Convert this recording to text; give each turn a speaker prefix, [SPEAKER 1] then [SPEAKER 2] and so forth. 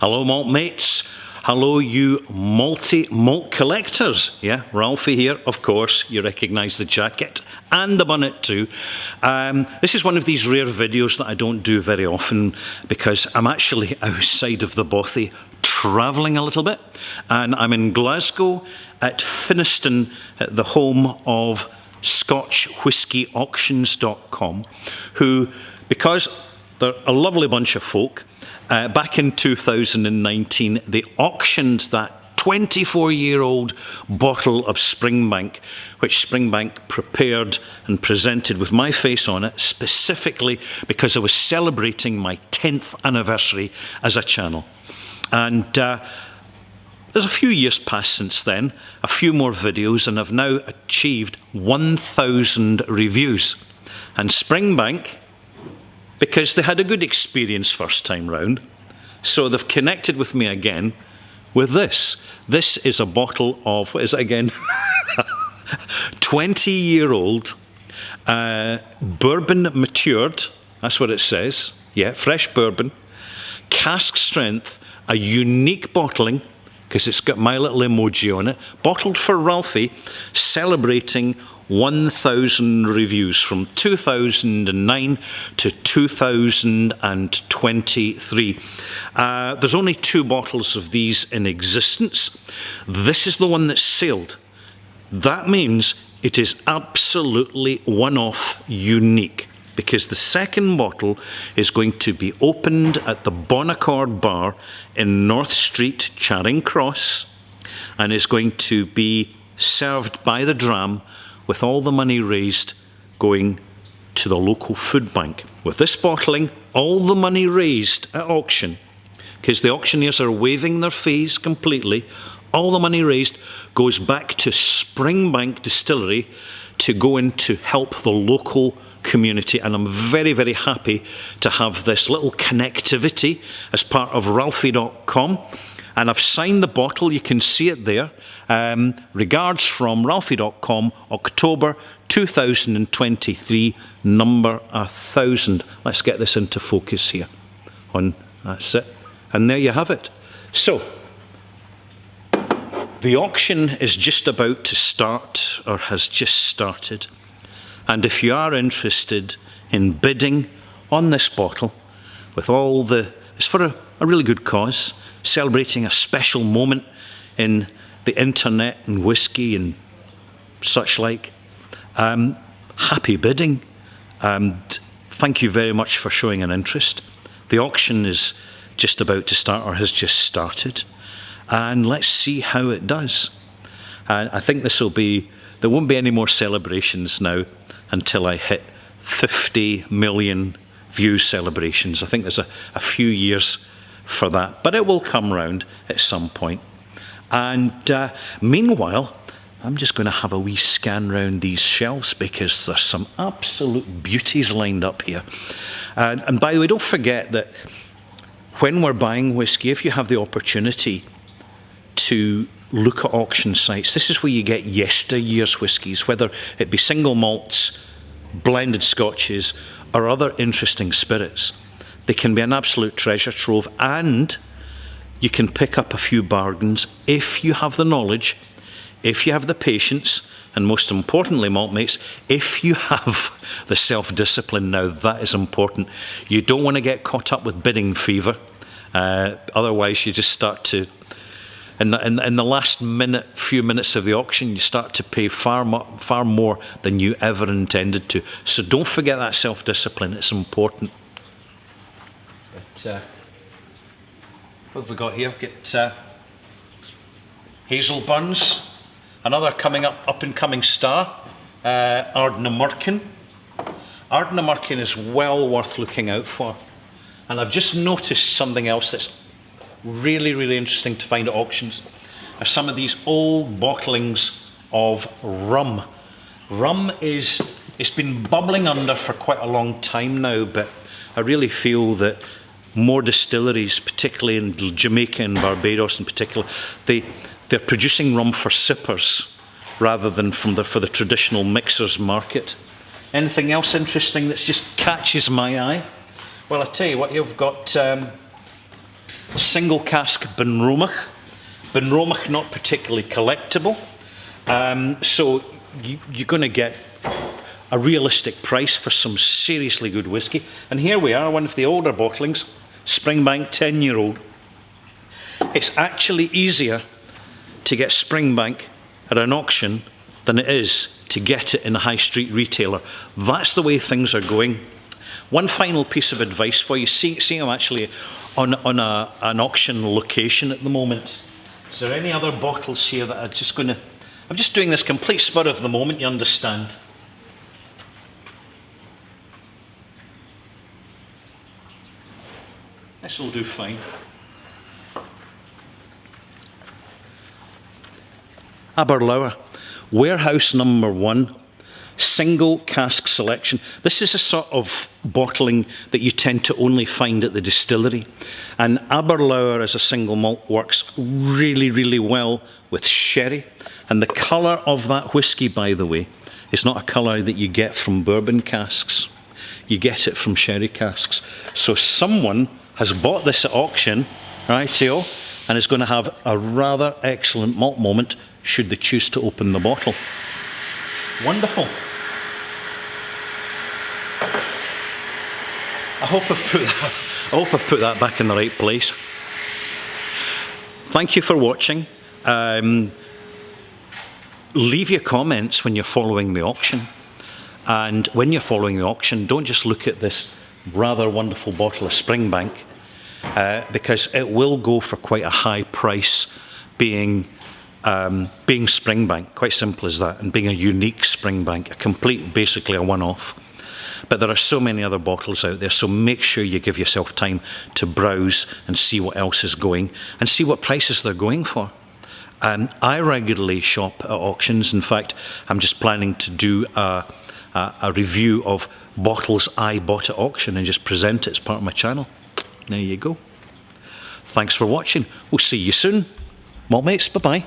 [SPEAKER 1] Hello, malt mates. Hello, you malt collectors. Yeah, Ralphie here, of course. You recognise the jacket and the bonnet too. This is one of these rare videos that I don't do very often because I'm actually outside of the bothy, travelling a little bit. And I'm in Glasgow at Finnieston, at the home of ScotchWhiskeyAuctions.com, who, because they're a lovely bunch of folk, back in 2019, they auctioned that 24-year-old bottle of Springbank, which Springbank prepared and presented with my face on it, specifically because I was celebrating my 10th anniversary as a channel. And there's a few years passed since then, a few more videos, and I've now achieved 1,000 reviews. And Springbank, because they had a good experience first time round, so they've connected with me again with this. This is a bottle of, what is it again? 20-year-old bourbon matured, that's what it says. Yeah, fresh bourbon, cask strength, a unique bottling, because it's got my little emoji on it, bottled for Ralphie, celebrating 1,000 reviews from 2009 to 2023. There's only 2 bottles of these in existence. This is the one that's sealed. That means it is absolutely one-off, unique, because the second bottle is going to be opened at the Bonaccord Bar in North Street, Charing Cross, and is going to be served by the dram with all the money raised going to the local food bank. With this bottling, all the money raised at auction, because the auctioneers are waiving their fees completely, all the money raised goes back to Springbank Distillery to go in to help the local community. And I'm very, very happy to have this little connectivity as part of Ralphie.com. And I've signed the bottle, you can see it there. Regards from Ralphie.com, October 2023, number 1,000. Let's get this into focus here. That's it. And there you have it. So, the auction is just about to start, or has just started. And if you are interested in bidding on this bottle, with all it's for a really good cause, celebrating a special moment in the internet and whiskey and such like. Happy bidding. Thank you very much for showing an interest. The auction is just about to start, or has just started. And let's see how it does. I think there won't be any more celebrations now until I hit 50 million view celebrations. I think there's a few years for that, but it will come round at some point. And meanwhile, I'm just going to have a wee scan round these shelves because there's some absolute beauties lined up here. And by the way, don't forget that when we're buying whiskey, if you have the opportunity to look at auction sites, this is where you get yesteryear's whiskies, whether it be single malts, blended scotches, or other interesting spirits. They can be an absolute treasure trove, and you can pick up a few bargains if you have the knowledge, if you have the patience, and most importantly, malt mates, if you have the self-discipline. Now, that is important. You don't want to get caught up with bidding fever. Otherwise, you just start to, in the last few minutes of the auction, you start to pay far more than you ever intended to. So don't forget that self-discipline. It's important. But, what have we got here? We've got Hazel Burns, another up-and-coming star, Ardnamurchan. Ardnamurchan is well worth looking out for. And I've just noticed something else that's really, really interesting to find at auctions are some of these old bottlings of rum. Rum it's been bubbling under for quite a long time now, but I really feel that more distilleries, particularly in Jamaica and Barbados in particular, they're producing rum for sippers rather than for the traditional mixers market. Anything else interesting that just catches my eye? Well, I tell you what, you've got Single cask Benromach. Benromach not particularly collectible. So you're going to get a realistic price for some seriously good whiskey. And here we are, one of the older bottlings, Springbank 10-year-old. It's actually easier to get Springbank at an auction than it is to get it in a high street retailer. That's the way things are going. One final piece of advice for you. See I'm actually on an auction location at the moment. Is there any other bottles here that I'm just doing this complete spur of the moment, you understand. This will do fine. Aberlour, warehouse number 1, single cask selection. This is a sort of bottling that you tend to only find at the distillery. And Aberlour as a single malt works really, really well with sherry. And the colour of that whiskey, by the way, is not a colour that you get from bourbon casks. You get it from sherry casks. So someone has bought this at auction, rightio, and is going to have a rather excellent malt moment should they choose to open the bottle. Wonderful. I hope I've put that back in the right place. Thank you for watching. Leave your comments when you're following the auction. And when you're following the auction, don't just look at this rather wonderful bottle of Springbank, because it will go for quite a high price being Springbank, quite simple as that, and being a unique Springbank, a complete, basically a one-off. But there are so many other bottles out there, so make sure you give yourself time to browse and see what else is going, and see what prices they're going for. I regularly shop at auctions. In fact, I'm just planning to do a review of bottles I bought at auction and just present it as part of my channel. There you go. Thanks for watching. We'll see you soon. Maltmates, bye-bye.